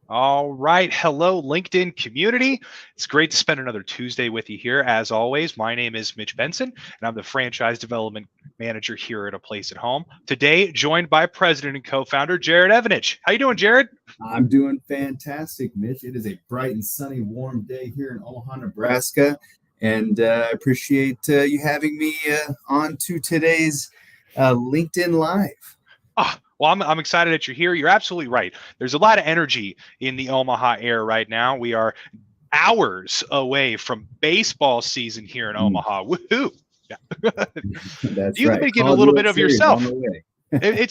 All right. Hello, LinkedIn community. It's great to spend another Tuesday with you here. As always, my name is Mitch Benson, and I'm the franchise development manager here at A Place at Home. Today, joined by president and co-founder Jerod Evanich. How you doing, Jerod? I'm doing fantastic, Mitch. It is a bright and sunny, warm day here in Omaha, Nebraska, and I appreciate you having me on to today's LinkedIn Live. Well, I'm excited that you're here. You're absolutely right. There's a lot of energy in the Omaha air right now. We are hours away from baseball season here in Omaha. Woohoo! Yeah. That's You let right. me give a College little World bit of Series on yourself. the way.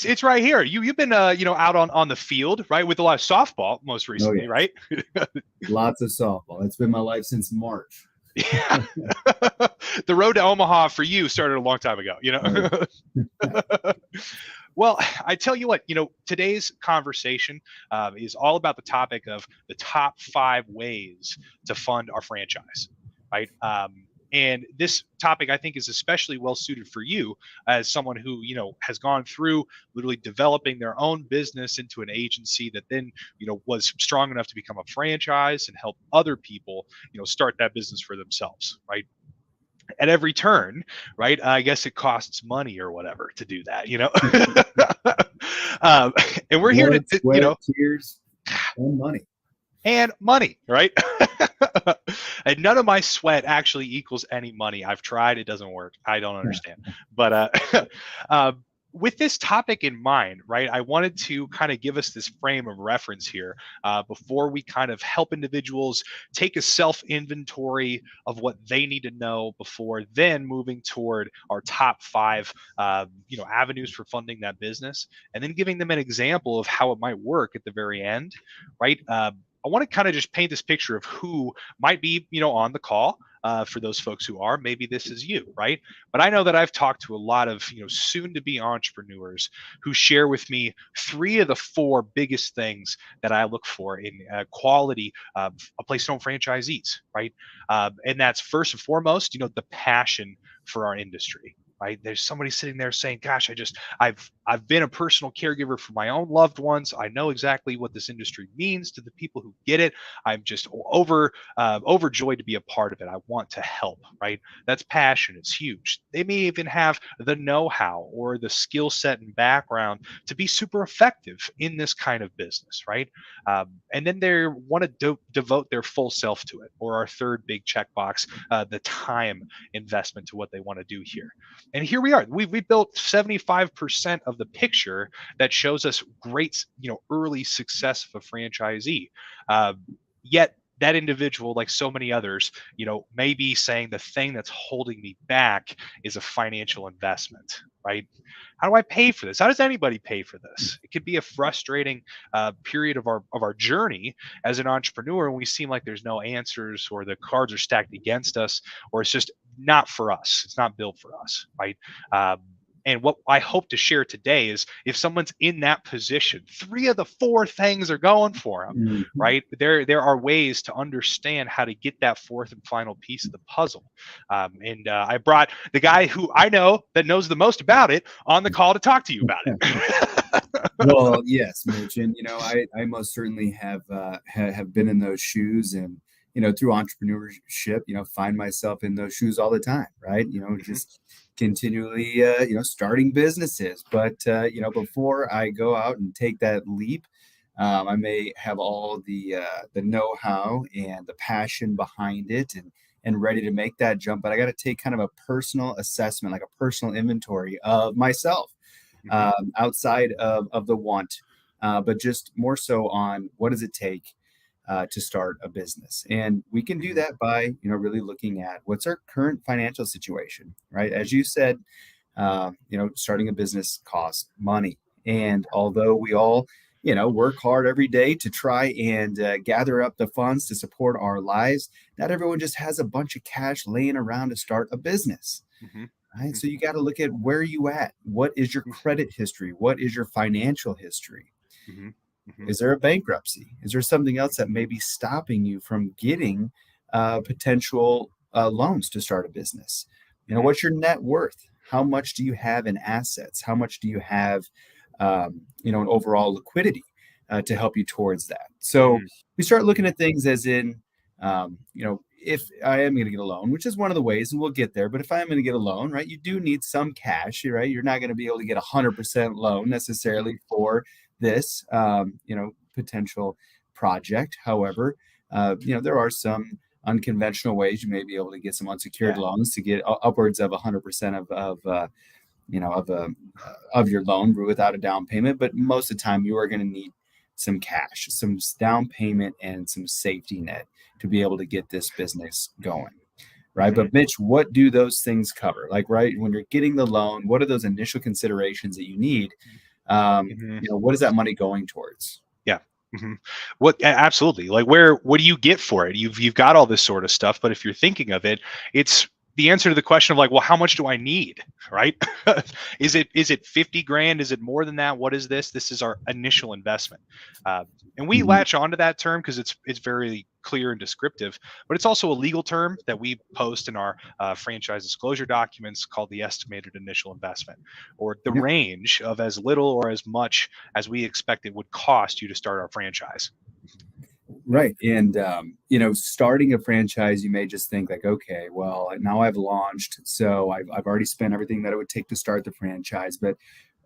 It's right here. You've been out on the field, right, with a lot of softball most Oh recently, yeah, right? lots of softball. It's been my life since March. Yeah. The road to Omaha for you started a long time ago, Oh, yeah. Well, I tell you what, today's conversation is all about the topic of the top 5 ways to fund our franchise, right? And this topic, I think, is especially well suited for you as someone who, has gone through literally developing their own business into an agency that then, was strong enough to become a franchise and help other people, start that business for themselves, right? At every turn, right? I guess it costs money or whatever to do that. um, and we're here to, Blood, sweat, tears, and money. and money, right? And none of my sweat actually equals any money. I've tried; it doesn't work. I don't understand. But with this topic in mind, right, I wanted to kind of give us this frame of reference here before we kind of help individuals take a self inventory of what they need to know before then moving toward our top 5, avenues for funding that business, and then giving them an example of how it might work at the very end, right? I want to kind of just paint this picture of who might be, on the call. For those folks who are, maybe this is you, right? But I know that I've talked to a lot of, soon-to-be entrepreneurs who share with me 3 of the 4 biggest things that I look for in quality a place home franchisees, right? And that's first and foremost, the passion for our industry. Right? There's somebody sitting there saying, "Gosh, I've been a personal caregiver for my own loved ones. I know exactly what this industry means to the people who get it. I'm just overjoyed to be a part of it. I want to help." Right? That's passion. It's huge. They may even have the know-how or the skill set and background to be super effective in this kind of business. Right? And then they want to devote their full self to it. Or our third big checkbox, the time investment to what they want to do here. And here we are. We built 75% of the picture that shows us great, early success of a franchisee. Yet that individual, like so many others, may be saying the thing that's holding me back is a financial investment, right? How do I pay for this? How does anybody pay for this? It could be a frustrating period of our journey as an entrepreneur, and we seem like there's no answers, or the cards are stacked against us, or it's just not for us. It's not built for us, right? And what I hope to share today is if someone's in that position, 3 of the 4 things are going for them, Mhm. right? There are ways to understand how to get that 4th and final piece of the puzzle. And I brought the guy who I know that knows the most about it on the call to talk to you about it. Well, yes, Mitch, and I most certainly have been in those shoes, and through entrepreneurship, find myself in those shoes all the time, right? Mhm. Just continually, starting businesses. But before I go out and take that leap, I may have all the know-how and the passion behind it, and ready to make that jump. But I got to take kind of a personal assessment, like a personal inventory of myself Mhm. outside of the want, but just more so on what does it take to start a business. And we can do Mhm. that by, really looking at what's our current financial situation, right? As you said, starting a business costs money. And although we all, work hard every day to try and gather up the funds to support our lives, not everyone just has a bunch of cash laying around to start a business. Mhm. Right. Mhm. So you got to look at where you at. What is your Mhm. credit history? What is your financial history? Mhm. Mhm. Is there a bankruptcy? Is there something else that may be stopping you from getting potential loans to start a business? Mhm. What's your net worth? How much do you have in assets? How much do you have, in overall liquidity? to help you towards that. So Mhm. we start looking at things as in, if I am going to get a loan, which is one of the ways, and we'll get there, but if I am going to get a loan, right, you do need some cash, right? You're not going to be able to get 100% loan Mhm. necessarily for this, potential project. However, there are some unconventional ways you may be able to get some unsecured Yeah. loans to get upwards of 100% you know of a of your loan without a down payment. But most of the time, you are going to need some cash, some down payment, and some safety net to be able to get this business going. Right. Mhm. But Mitch, what do those things cover? Like, right, when you're getting the loan, what are those initial considerations that you need? Mhm. What is that money going towards? Yeah. Mhm. Absolutely. Like what do you get for it? You've got all this sort of stuff, but if you're thinking of it, it's the answer to the question of like, well, how much do I need? Right? Is it 50 grand? Is it more than that? What is this? This is our initial investment. Uh, and we Mhm. latch onto that term because it's very clear and descriptive, but it's also a legal term that we post in our franchise disclosure documents called the estimated initial investment, or the Yep. range of as little or as much as we expect it would cost you to start our franchise. Right. And, starting a franchise, you may just think like, okay, well, now I've launched, so I've already spent everything that it would take to start the franchise. But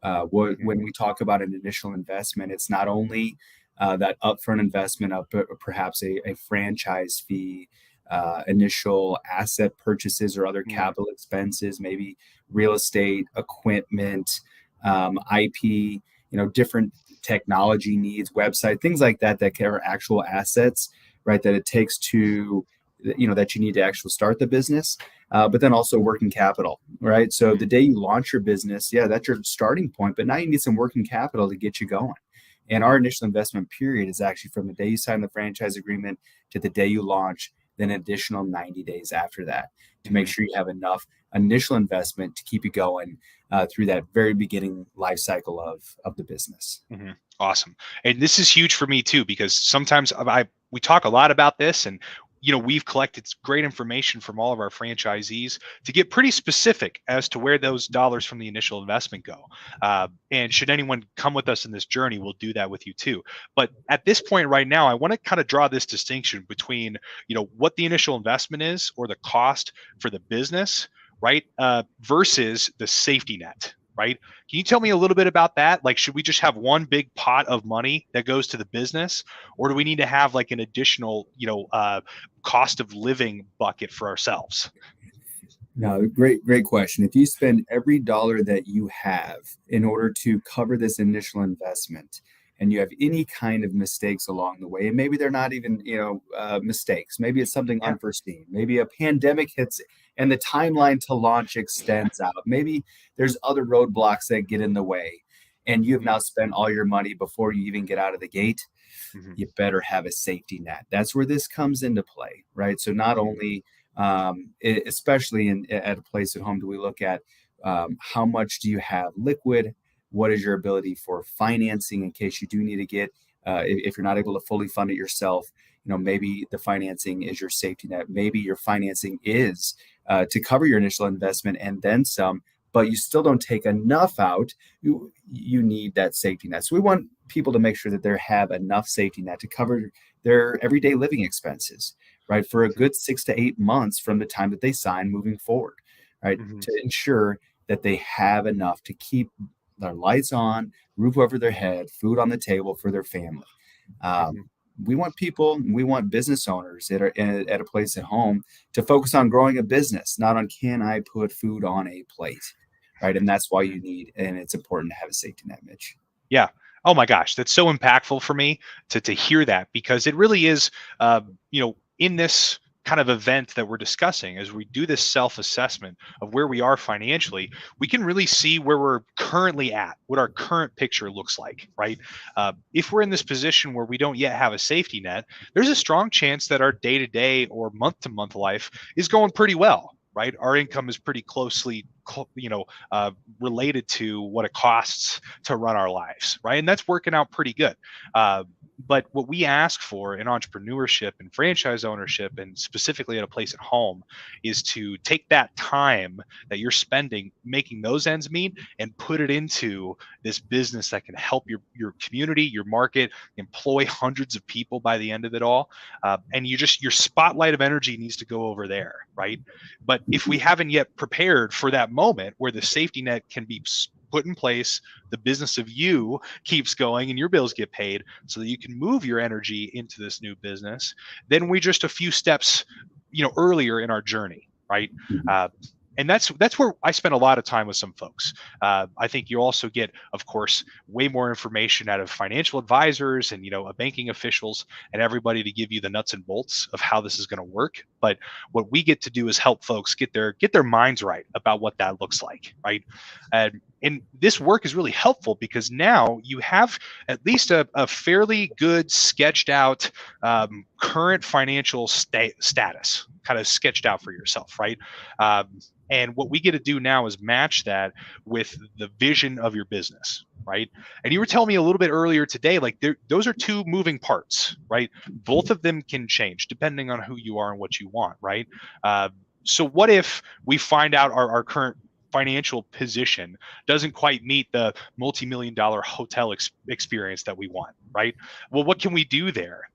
Mhm. when we talk about an initial investment, it's not only that upfront investment of perhaps a franchise fee, initial asset purchases or other Mhm. capital expenses, maybe real estate, equipment, IP, different technology needs, website, things like that that are actual assets, right? That it takes to, that you need to actually start the business, but then also working capital, right? So Mhm. the day you launch your business, yeah, that's your starting point, but now you need some working capital to get you going. And our Mhm. initial investment period is actually from the day you sign the franchise agreement to the day you launch, then an additional 90 days after that to make Mhm. sure you have enough initial investment to keep you going through that very beginning life cycle of the business. Mhm. Awesome. And this is huge for me too, because sometimes we talk a lot about this, and we've collected great information from all of our franchisees to get pretty specific as to where those dollars from the initial investment go. And should anyone come with us in this journey, we'll do that with you too. But at this point right now, I want to kind of draw this distinction between what the initial investment is or the cost for the business, right, versus the safety net. Right. Can you tell me a little bit about that? Like, should we just have one big pot of money that goes to the business, or do we need to have like an additional, cost of living bucket for ourselves? No, great question. If you spend every dollar that you have in order to cover this initial investment, and you have any kind of mistakes along the way, and maybe they're not even, mistakes, maybe it's something Yeah. unforeseen, maybe a pandemic hits and the timeline to launch extends out, maybe there's other roadblocks that get in the way, and you have Mhm. now spent all your money before you even get out of the gate. Mhm. You better have a safety net. That's where this comes into play, right? So not Mhm. only, especially at a place at home, do we look at how much do you have liquid? What is your ability for financing in case you do need to get, if you're not able to fully fund it yourself? Maybe the financing is your safety net. Maybe your financing is to cover your initial investment and then some, but you still don't take enough out. You need that safety net. So we want people to make sure that they have enough safety net to cover their everyday living expenses, right, for a Mhm. good 6 to 8 months from the time that they sign moving forward, right, Mhm. to ensure that they have enough to keep their lights on, roof over their head, food on the table for their family. Um, Mhm. we want business owners that are at a place at home to focus on growing a business, not on can I put food on a plate, right? And that's why Mhm. you need, and it's important to have a safety net, Mitch. Yeah. Oh my gosh, that's so impactful for me to hear that, because it really is, in this kind of event that we're discussing, as we do this self-assessment of where we are financially, we can really see where we're currently at, what our current picture looks like, right? If we're in this position where we don't yet have a safety net, there's a strong chance that our day-to-day or month-to-month life is going pretty well. Right, our income is pretty closely, related to what it costs to run our lives, right? And that's working out pretty good. Uh, But what we ask for in entrepreneurship and franchise ownership, and specifically at a place at home, is to take that time that you're spending making those ends meet and put it into this business that can help your community, your market, employ hundreds of people by the end of it all. And your spotlight of energy needs to go over there, right? But if we haven't yet prepared for that moment where the safety net can be put in place, the business of you keeps going and your bills get paid so that you can move your energy into this new business, then we just a few steps, earlier in our journey, right? And that's where I spend a lot of time with some folks. I think you also get, of course, way more information out of financial advisors and banking officials and everybody to give you the nuts and bolts of how this is going to work. But what we get to do is help folks get their minds right about what that looks like, right? And this work is really helpful because now you have at least a fairly good sketched out current financial status kind of sketched out for yourself, right? And what we get to do now is match that with the vision of your business, right? And you were telling me a little bit earlier today, like those are two moving parts, right? Both of them can change depending on who you are and what you want, right? So what if we find out our current financial position doesn't quite meet the multi-million-dollar hotel experience that we want, right? Well, what can we do there?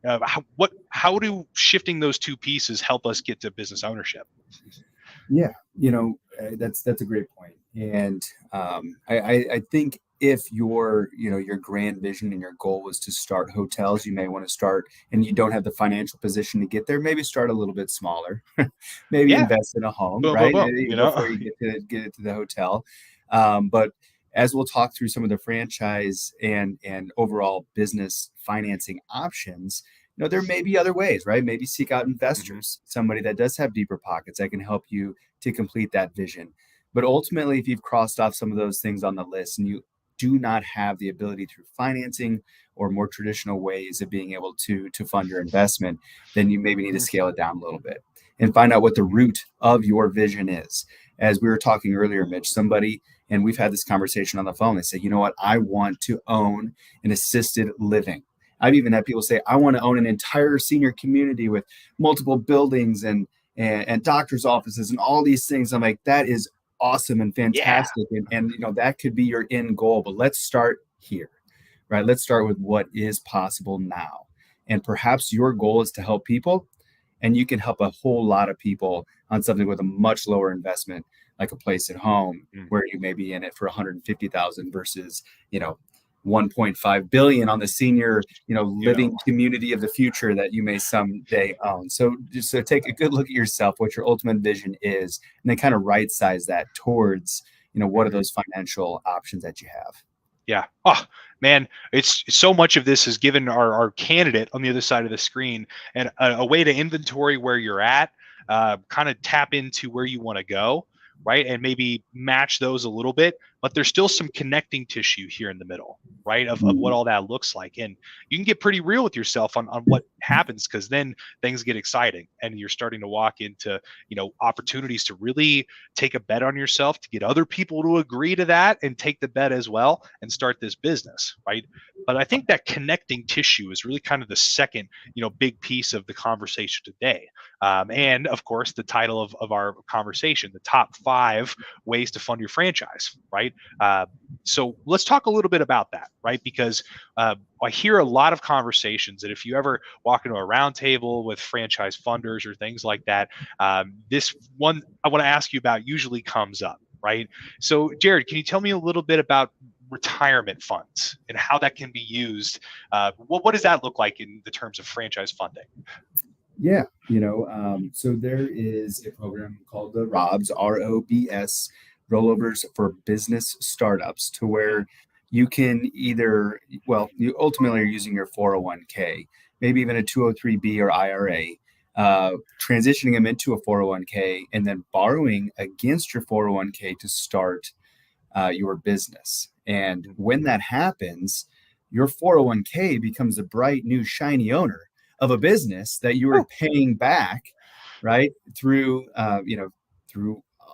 How do shifting those two pieces help us get to business ownership? Yeah, that's a great point. And I think if your grand vision and your goal was to start hotels, you may want to start, and you don't have the financial position to get there, maybe start a little bit smaller, maybe Yeah, invest in a home, boom, boom, right? boom. Before you get it to the hotel. But as we'll talk through some of the franchise and overall business financing options, there may be other ways, right? Maybe seek out investors, somebody that does have deeper pockets that can help you to complete that vision. But ultimately, if you've crossed off some of those things on the list and you do not have the ability through financing or more traditional ways of being able to fund your investment, then you maybe need to scale it down a little bit and find out what the root of your vision is. As we were talking earlier, Mitch, somebody, and we've had this conversation on the phone, they say, you know what, I want to own an assisted living. I've even had people say, I want to own an entire senior community with multiple buildings and doctor's offices and all these things. I'm like, that is awesome and Yeah. fantastic. And that could be your end goal, but let's start here, right? Let's start with what is possible now. And perhaps your goal is to help people, and you can help a whole lot of people on something with a much lower investment, like a place at home, where you may be in it for 150,000 versus, 1.5 billion on the senior, living community of the future that you may someday own. So take a good look at yourself, what your ultimate vision is, and then kind of right size that towards, what are those financial options that you have. Yeah. Oh man, it's so much of this has given our candidate on the other side of the screen and a way to inventory where you're at, kind of tap into where you want to go, right? And maybe match those a little bit, but there's still some connecting tissue here in the middle, right? Of what all that looks like. And you can get pretty real with yourself on what happens, because then things get exciting and you're starting to walk into, opportunities to really take a bet on yourself, to get other people to agree to that and take the bet as well and start this business, right? But I think that connecting tissue is really kind of the second, big piece of the conversation today. And of course, the title of our conversation, the top 5 ways to fund your franchise, right? So let's talk a little bit about that, right? Because I hear a lot of conversations that if you ever walk into a round table with franchise funders or things like that, this one I want to ask you about usually comes up, right? So Jerod, can you tell me a little bit about retirement funds and how that can be used? What does that look like in the terms of franchise funding? Yeah, so there is a program called the ROBS, ROBS, rollovers for business startups, to where you can either, you ultimately are using your 401k, maybe even a 203B or IRA, transitioning them into a 401k and then borrowing against your 401k to start your business. And when that happens, your 401k becomes a bright, new, shiny owner of a business that you are paying back, right, through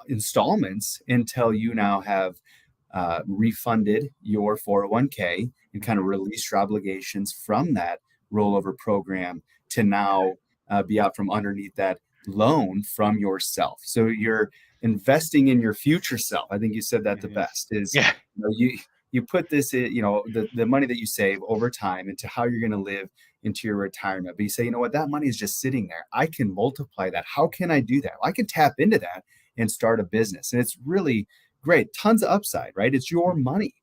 installments until you now have refunded your 401k and kind of released your obligations from that rollover program to now be out from underneath that loan from yourself. So you're investing in your future self. I think you said that the best is, Yeah. you put this in, the money that you save over time into how you're going to live into your retirement. But you say, you know what, that money is just sitting there. I can multiply that. How can I do that? Well, I can tap into that and start a business. And it's really great. Tons of upside, right? It's your money,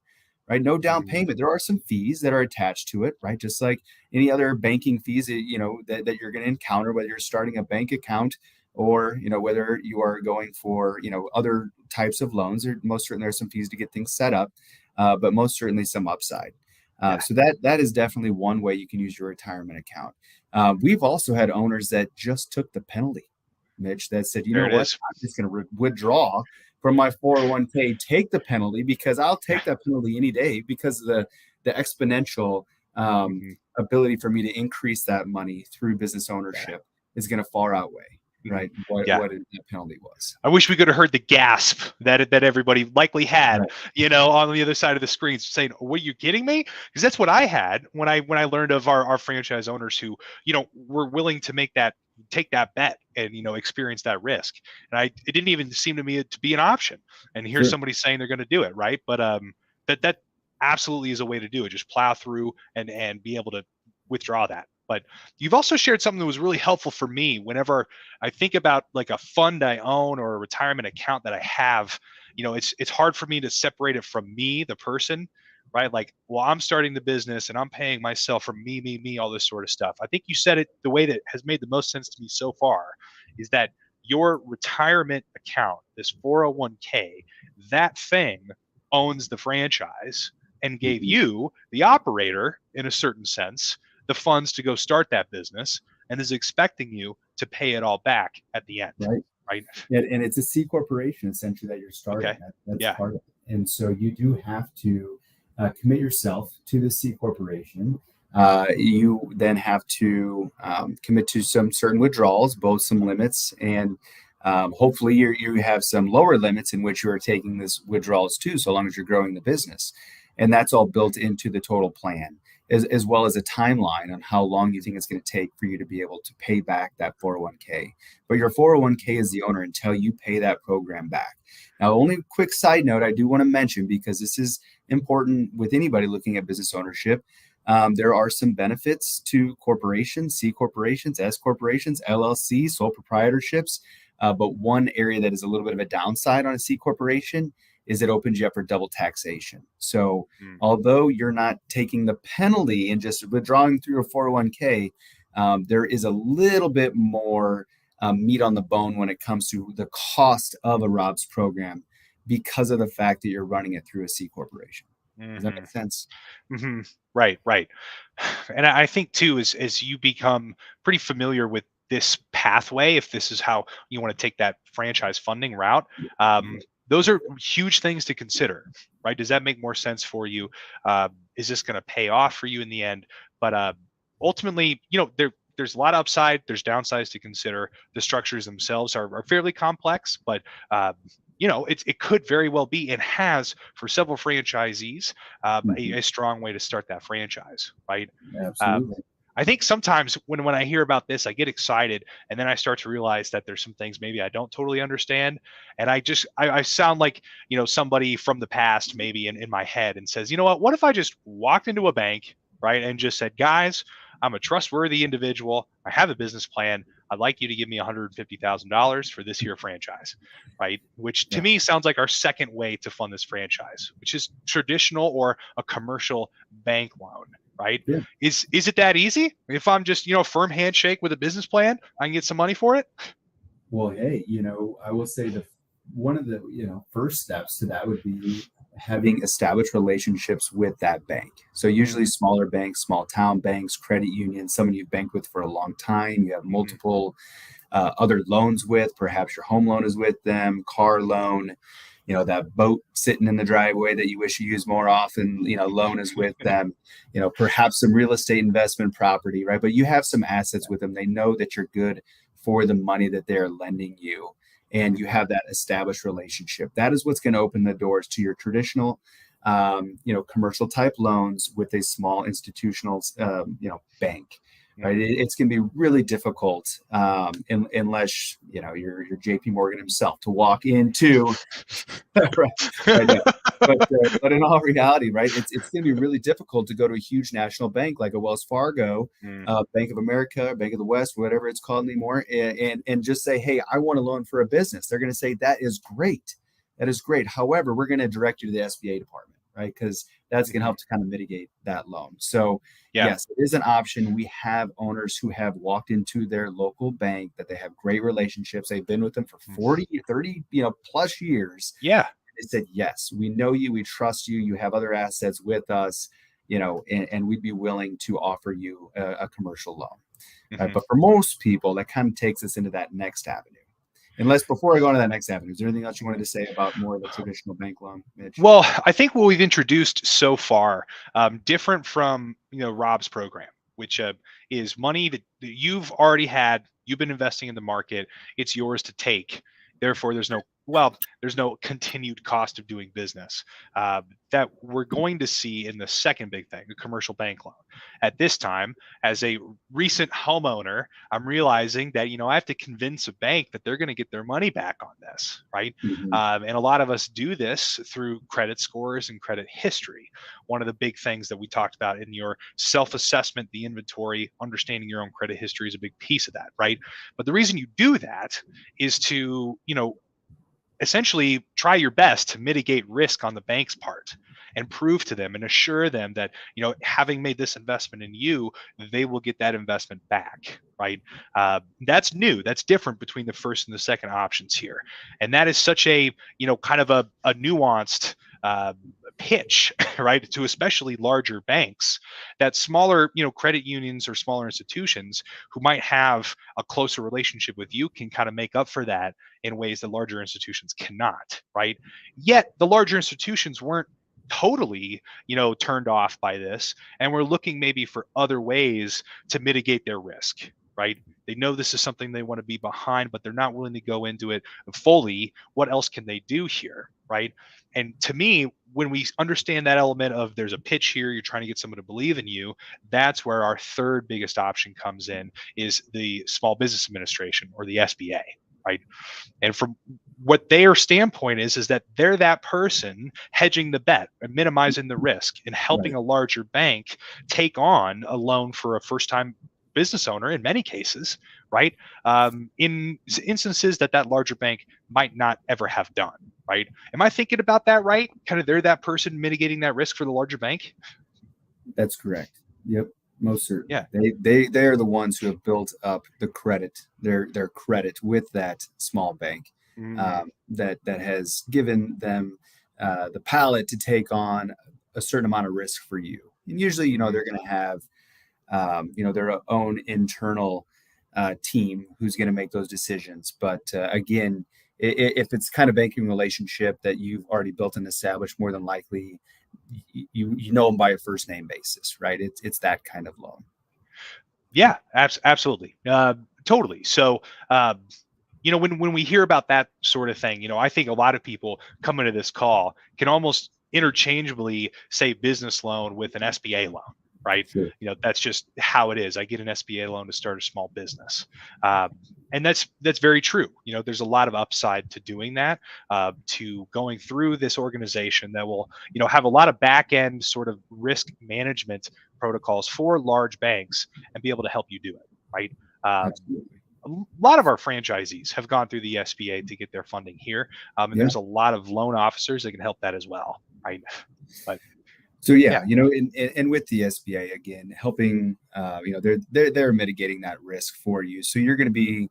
right? No down payment. There are some fees that are attached to it, right? Just like any other banking fees, that you're going to encounter, whether you're starting a bank account or, whether you are going for, other types of loans. There most certainly are some fees to get things set up, but most certainly some upside. So that is definitely one way you can use your retirement account. We've also had owners that just took the penalty, Mitch, that said, There it what, is. I'm just going to withdraw from my 401k, take the penalty because I'll take that penalty any day because of the exponential ability for me to increase that money through business ownership is going to far outweigh, right, what the penalty was. I wish we could have heard the gasp that everybody likely had, on the other side of the screen saying, "What, are you kidding me?" Because that's what I had when I learned of our franchise owners who, were willing to take that bet and, experience that risk. And it didn't even seem to me to be an option. And here's somebody saying they're going to do it, right? But that absolutely is a way to do it. Just plow through and be able to withdraw that. But you've also shared something that was really helpful for me whenever I think about like a fund I own or a retirement account that I have. It's hard for me to separate it from me, the person, right? Like, well, I'm starting the business and I'm paying myself for me, all this sort of stuff. I think you said it the way that has made the most sense to me so far is that your retirement account, this 401k, that thing owns the franchise and gave you, the operator, in a certain sense, the funds to go start that business and is expecting you to pay it all back at the end. Right. And it's a C corporation essentially that you're starting. Okay. That's part of it. And so you do have to commit yourself to the C corporation. You then have to commit to some certain withdrawals, both some limits, and hopefully you have some lower limits in which you are taking this withdrawals too, so long as you're growing the business. And that's all built into the total plan, as well as a timeline on how long you think it's going to take for you to be able to pay back that 401k. But your 401k is the owner until you pay that program back. Now, only quick side note I do want to mention, because this is important with anybody looking at business ownership. There are some benefits to corporations, C corporations, S corporations, LLC, sole proprietorships. But one area that is a little bit of a downside on a C corporation is it opens you up for double taxation. So although you're not taking the penalty and just withdrawing through a 401k, there is a little bit more meat on the bone when it comes to the cost of a ROBS program because of the fact that you're running it through a C corporation. Does that make sense? Right. And I think too, as you become pretty familiar with this pathway, if this is how you want to take that franchise funding route, those are huge things to consider, right? Does that make more sense for you? Is this going to pay off for you in the end? But ultimately, there's a lot of upside. There's downsides to consider. The structures themselves are fairly complex, but it could very well be and has for several franchisees a strong way to start that franchise, right? Absolutely. I think sometimes when I hear about this, I get excited, and then I start to realize that there's some things maybe I don't totally understand, and I sound like somebody from the past maybe in my head and says, what if I just walked into a bank, right, and just said, guys, I'm a trustworthy individual, I have a business plan, I'd like you to give me $150,000 for this year franchise, right? Which to me sounds like our second way to fund this franchise, which is traditional or a commercial bank loan. Right? Yeah. Is it that easy? If I'm just, firm handshake with a business plan, I can get some money for it? Well, hey, I will say one of the, first steps to that would be having established relationships with that bank. So usually smaller banks, small town banks, credit unions, someone you've banked with for a long time, you have multiple other loans with, perhaps your home loan is with them, car loan, that boat sitting in the driveway that you wish you used more often, loan is with them, perhaps some real estate investment property, right? But you have some assets with them. They know that you're good for the money that they're lending you. And you have that established relationship. That is what's going to open the doors to your traditional commercial type loans with a small institutional, bank. Right, it's going to be really difficult unless you're J.P. Morgan himself to walk into right now. But in all reality, right, it's going to be really difficult to go to a huge national bank like a Wells Fargo, Bank of America, Bank of the West, whatever it's called anymore, and just say, hey, I want a loan for a business. They're going to say that is great. That is great. However, we're going to direct you to the SBA department, right? Because that's going to help to kind of mitigate that loan. So yes, it is an option. We have owners who have walked into their local bank that they have great relationships. They've been with them for 40, 30, plus years. Yeah. They said, yes, we know you, we trust you, you have other assets with us, and we'd be willing to offer you a commercial loan. Right? But for most people, that kind of takes us into that next avenue. Unless before I go into that next avenue, is there anything else you wanted to say about more of a traditional bank loan, Mitch? Well, I think what we've introduced so far, different from Rob's program, which is money that you've already had, you've been investing in the market, it's yours to take. Therefore, there's no continued cost of doing business that we're going to see in the second big thing, the commercial bank loan. At this time, as a recent homeowner, I'm realizing that, I have to convince a bank that they're going to get their money back on this, right? And a lot of us do this through credit scores and credit history. One of the big things that we talked about in your self-assessment, the inventory, understanding your own credit history is a big piece of that, right? But the reason you do that is to, essentially try your best to mitigate risk on the bank's part and prove to them and assure them that, having made this investment in you, they will get that investment back, right? That's new. That's different between the first and the second options here. And that is such a, kind of a nuanced pitch, right, to especially larger banks, that smaller, credit unions or smaller institutions who might have a closer relationship with you can kind of make up for that in ways that larger institutions cannot, right? Yet the larger institutions weren't totally, turned off by this, and we're looking maybe for other ways to mitigate their risk, right? They know this is something they want to be behind, but they're not willing to go into it fully. What else can they do here, right? And to me, when we understand that element of there's a pitch here, you're trying to get someone to believe in you, that's where our third biggest option comes in, is the Small Business Administration, or the SBA, right? And from what their standpoint is that they're that person hedging the bet and minimizing the risk and helping a larger bank take on a loan for a first-time business owner in many cases, right? In instances that larger bank might not ever have done, right? Am I thinking about that right? Kind of they're that person mitigating that risk for the larger bank? That's correct. Yep. Most certainly. Yeah. They are the ones who have built up the credit, their credit with that small bank, that has given them the palate to take on a certain amount of risk for you. And usually, they're going to have their own internal team who's going to make those decisions. But again, if it's kind of banking relationship that you've already built and established, more than likely you know them by a first name basis, right? It's that kind of loan. Yeah, absolutely, totally. So when we hear about that sort of thing, I think a lot of people coming to this call can almost interchangeably say business loan with an SBA loan, right? Sure. That's just how it is. I get an SBA loan to start a small business. And that's very true. There's a lot of upside to doing that, to going through this organization that will, have a lot of back end sort of risk management protocols for large banks and be able to help you do it, right? A lot of our franchisees have gone through the SBA to get their funding here. And there's a lot of loan officers that can help that as well, right? But so and with the SBA, again, helping, they're mitigating that risk for you. So you're going to be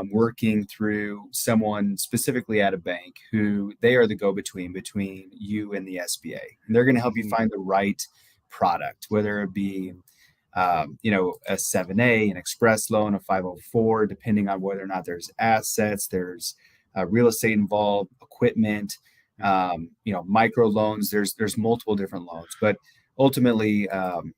working through someone specifically at a bank who they are the go-between between you and the SBA, and they're going to help you find the right product, whether it be a 7A, an express loan, a 504, depending on whether or not there's assets, there's real estate involved, equipment. Micro loans, there's multiple different loans, but ultimately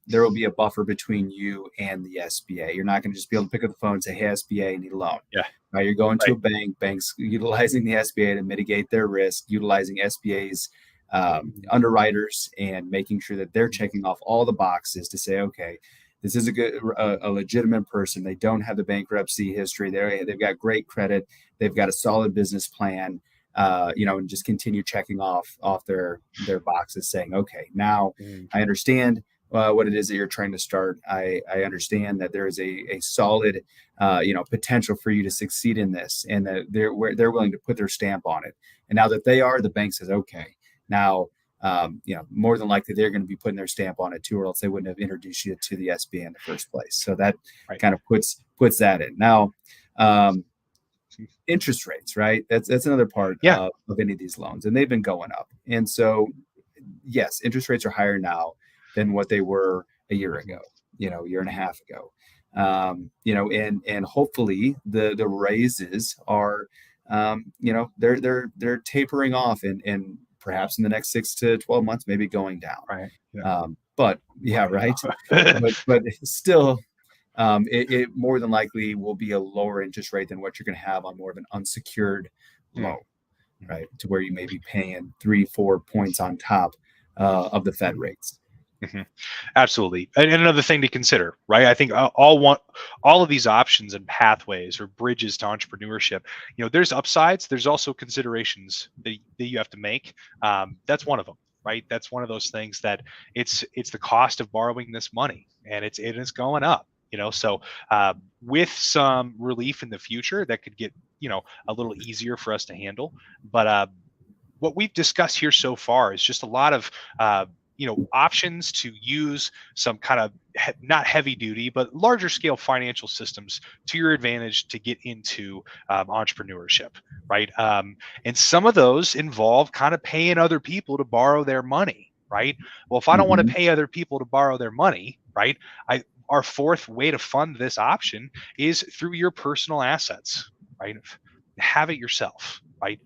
there will be a buffer between you and the SBA. You're not going to just be able to pick up the phone and say, hey, SBA, I need a loan. Yeah. Right? You're going to a bank, banks utilizing the SBA to mitigate their risk, utilizing SBA's underwriters and making sure that they're checking off all the boxes to say, okay, this is a legitimate person. They don't have the bankruptcy history. They've got great credit. They've got a solid business plan. And just continue checking off their boxes, saying, okay, now I understand what it is that you're trying to start. I understand that there is a solid, potential for you to succeed in this, and that they're willing to put their stamp on it. And now that they are, the bank says, okay, now, more than likely they're going to be putting their stamp on it too, or else they wouldn't have introduced you to the SBA in the first place. So that kind of puts that in. Now, interest rates, right? That's another part of any of these loans, and they've been going up. And so, yes, interest rates are higher now than what they were a year ago, year and a half ago. And hopefully the raises are, they're tapering off and perhaps in the next 6 to 12 months, maybe going down. Right. Yeah. But still, it more than likely will be a lower interest rate than what you're going to have on more of an unsecured loan, right? To where you may be paying 3-4 points on top of the Fed rates. Mm-hmm. Absolutely. And another thing to consider, right? I think all of these options and pathways or bridges to entrepreneurship, there's upsides. There's also considerations that you have to make. That's one of them, right? That's one of those things that it's the cost of borrowing this money, and it's going up. So with some relief in the future, that could get a little easier for us to handle. But what we've discussed here so far is just a lot of options to use some kind of not heavy duty, but larger scale financial systems to your advantage to get into entrepreneurship, right? And some of those involve kind of paying other people to borrow their money, right? Well, if I don't want to pay other people to borrow their money, right? Our fourth way to fund this option is through your personal assets, right? Have it yourself, right?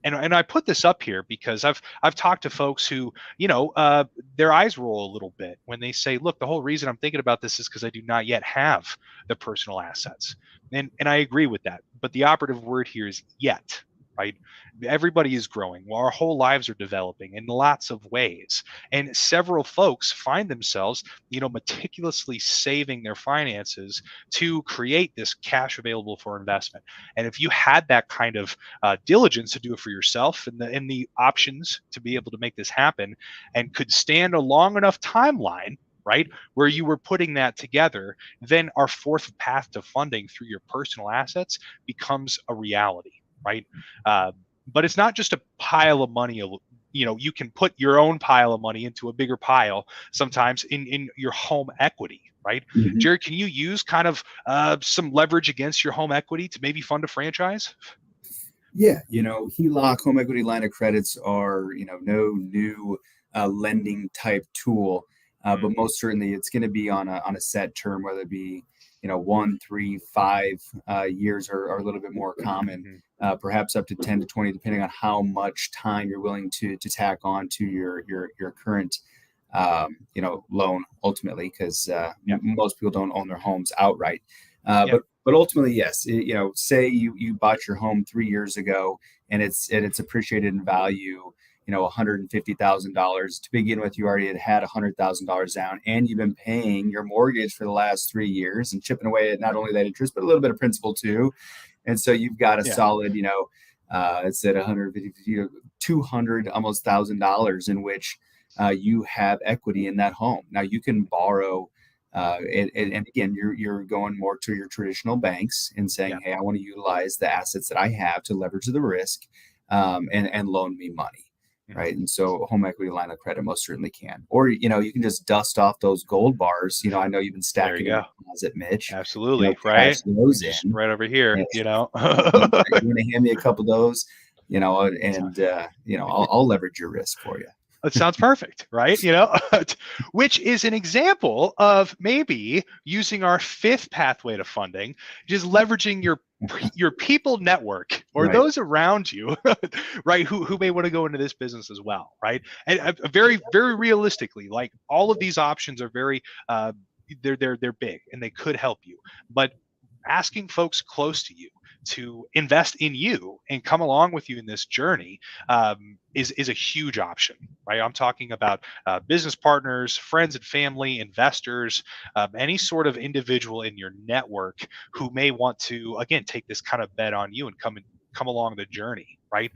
And I put this up here because I've talked to folks who, their eyes roll a little bit when they say, look, the whole reason I'm thinking about this is because I do not yet have the personal assets. And I agree with that. But the operative word here is yet, right? Everybody is growing. Well, our whole lives are developing in lots of ways. And several folks find themselves, meticulously saving their finances to create this cash available for investment. And if you had that kind of diligence to do it for yourself and the options to be able to make this happen, and could stand a long enough timeline, right, where you were putting that together, then our fourth path to funding through your personal assets becomes a reality. Right. But it's not just a pile of money. You can put your own pile of money into a bigger pile sometimes in your home equity. Right. Mm-hmm. Jerod, can you use kind of some leverage against your home equity to maybe fund a franchise? Yeah. HELOC, home equity line of credits are, no new lending type tool. But most certainly it's going to be on a set term, whether it be 1, 3, 5 years are a little bit more common, perhaps up to 10 to 20, depending on how much time you're willing to tack on to your current loan ultimately, because most people don't own their homes outright. But ultimately, yes, say you bought your home 3 years ago and it's appreciated in value, $150,000 to begin with. You already had $100,000 down, and you've been paying your mortgage for the last 3 years and chipping away at not only that interest, but a little bit of principal too. And so you've got a solid, it's at 150, 200, almost $1,000 in which you have equity in that home. Now you can borrow, and again, you're going more to your traditional banks and saying, hey, I want to utilize the assets that I have to leverage the risk, and loan me money. Right. And so a home equity line of credit most certainly can. Or, you can just dust off those gold bars. I know you've been stacking in the closet, Mitch. Absolutely. Right. Those in. Right over here, and, you want to hand me a couple of those, I'll leverage your risk for you. It sounds perfect, right? Which is an example of maybe using our fifth pathway to funding, just leveraging your people network or those around you, right? Who may want to go into this business as well, right? And very, very realistically, like all of these options are very, they're big and they could help you, but asking folks close to you to invest in you and come along with you in this journey is a huge option, right? I'm talking about business partners, friends and family, investors, any sort of individual in your network who may want to, again, take this kind of bet on you and come along the journey, right?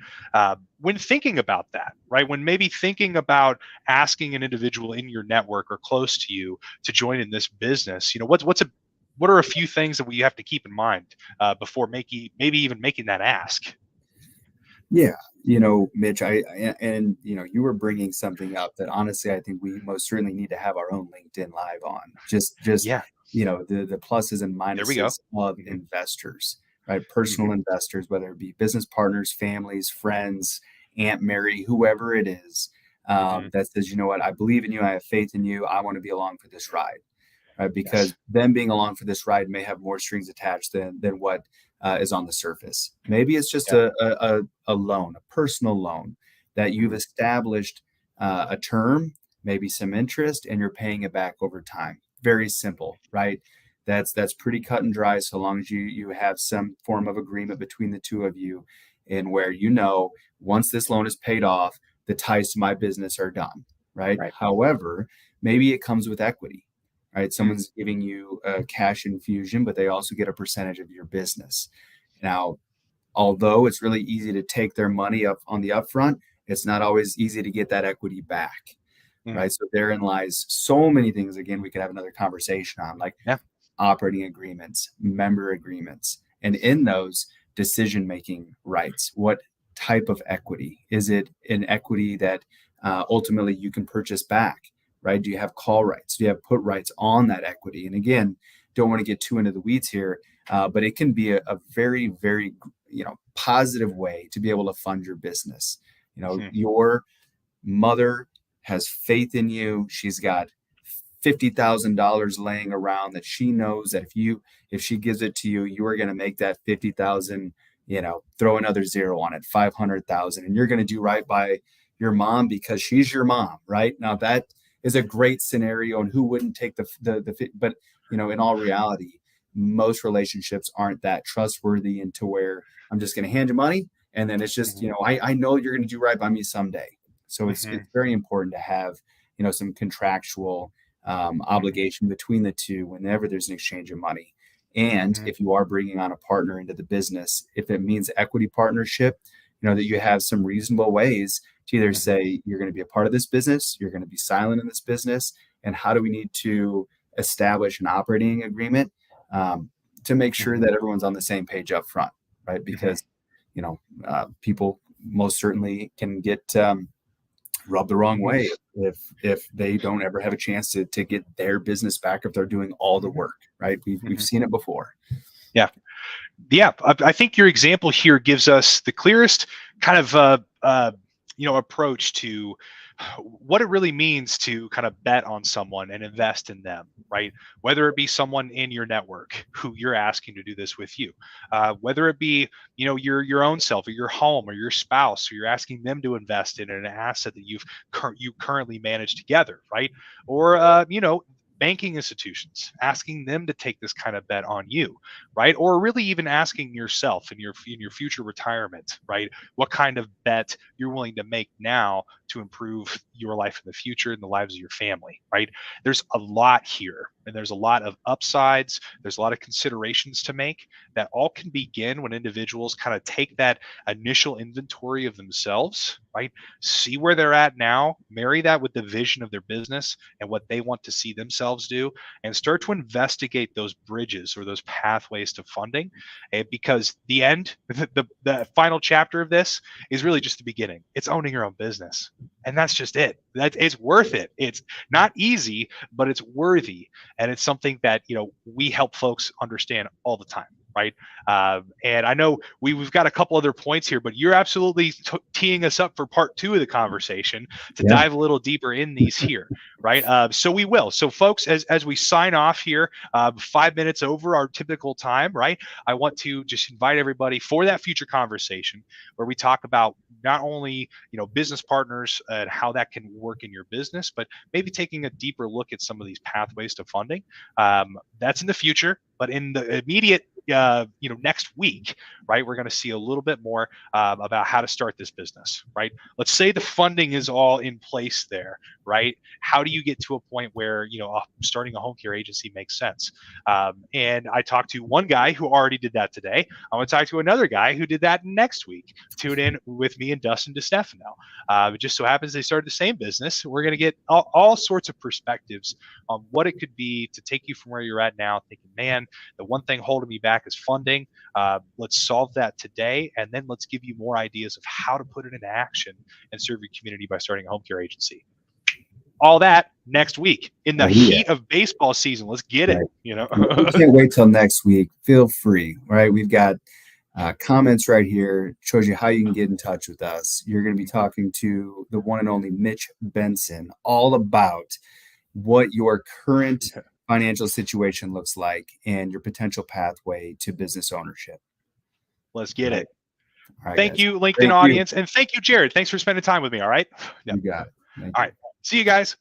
When thinking about that, right? When maybe thinking about asking an individual in your network or close to you to join in this business, what are a few things that we have to keep in mind before maybe even making that ask? Yeah, Mitch, and you were bringing something up that honestly I think we most certainly need to have our own LinkedIn Live on. Just Yeah, the pluses and there we go. minuses of Hmm. investors, right? Personal Hmm. investors, whether it be business partners, families, friends, Aunt Mary, whoever it is, Hmm. that says, you know what, I believe in you, I have faith in you, I want to be along for this ride, right? Because Yes. them being along for this ride may have more strings attached than what is on the surface. Maybe it's just Yeah. a loan, a personal loan that you've Hmm. established a term, maybe some interest, and you're paying it back over time. Very simple, right? That's pretty cut and dry. So long as you have some form of agreement between the two of you, and where once this loan is paid off, the ties to my business are done, right? Right. However, maybe it comes with equity, right? Mm. Someone's giving you a cash infusion, but they also get a percentage of your business. Now, although it's really easy to take their money up on the upfront, it's not always easy to get that equity back, Mm. right? So therein lies so many things. Again, we could have another conversation on, like Yeah. operating agreements, member agreements, and in those decision-making rights, what type of equity? Is it an equity that ultimately you can purchase back, right? Do you have call rights? Do you have put rights on that equity? And again, don't want to get too into the weeds here, but it can be a very, very, positive way to be able to fund your business. Mhm. Your mother has faith in you. She's got $50,000 laying around that she knows that if she gives it to you, you are going to make that 50,000, throw another zero on it, 500,000, and you're going to do right by your mom because she's your mom, right? Now that is a great scenario, and who wouldn't take but in all reality, most relationships aren't that trustworthy into where I'm just going to hand you money and then it's just, Mhm. I know you're going to do right by me someday. So it's Mhm. very important to have, some contractual Mhm. obligation between the two whenever there's an exchange of money. And Mhm. if you are bringing on a partner into the business, if it means equity partnership, that you have some reasonable ways to either Mhm. say you're going to be a part of this business, you're going to be silent in this business, and how do we need to establish an operating agreement um, to make sure Mhm. that everyone's on the same page up front, right? Mhm. Because people most certainly can get rubbed the wrong Mhm. way if they don't ever have a chance to get their business back if they're doing all the Mhm. work, right? We've Mhm. seen it before. Yeah. Yeah, I think your example here gives us the clearest kind of approach to what it really means to kind of bet on someone and invest in them, right? Whether it be someone in your network who you're asking to do this with you, whether it be your own self or your home or your spouse, or you're asking them to invest in an asset that you currently manage together, right? Or banking institutions asking them to take this kind of bet on you, right? Or really even asking yourself in your future retirement, right? What kind of bet you're willing to make now to improve your life in the future and the lives of your family, right? There's a lot here, and there's a lot of upsides. There's a lot of considerations to make that all can begin when individuals kind of take that initial inventory of themselves, right? See where they're at now, marry that with the vision of their business and what they want to see themselves do, and start to investigate those bridges or those pathways to funding. Because the end, the final chapter of this is really just the beginning. It's owning your own business. And that's just it. That it's worth it. It's not easy, but it's worthy. And it's something that, we help folks understand all the time. Right. And I know we've got a couple other points here, but you're absolutely teeing us up for part two of the conversation to Yeah. dive a little deeper in these here. Right. So we will. So, folks, as we sign off here, 5 minutes over our typical time, right? I want to just invite everybody for that future conversation where we talk about not only business partners and how that can work in your business, but maybe taking a deeper look at some of these pathways to funding. That's in the future, but in the immediate next week, right, we're going to see a little bit more about how to start this business, right? Let's say the funding is all in place there, right? How do you get to a point where, starting a home care agency makes sense? And I talked to one guy who already did that today. I'm going to talk to another guy who did that next week. Tune in with me and Dustin DeStefano. It just so happens they started the same business. We're going to get all sorts of perspectives on what it could be to take you from where you're at now, thinking, man, the one thing holding me back is funding. Let's solve that today, and then let's give you more ideas of how to put it into action and serve your community by starting a home care agency. All that next week in the heat of baseball season. Let's get it. We can't wait till next week. Feel free, right? We've got comments right here. Shows you how you can get in touch with us. You're going to be talking to the one and only Mitch Benson all about what your current financial situation looks like and your potential pathway to business ownership. Let's get it. All right, thank you, LinkedIn audience. And thank you, Jerod. Thanks for spending time with me. All right. You got it. All right. See you guys.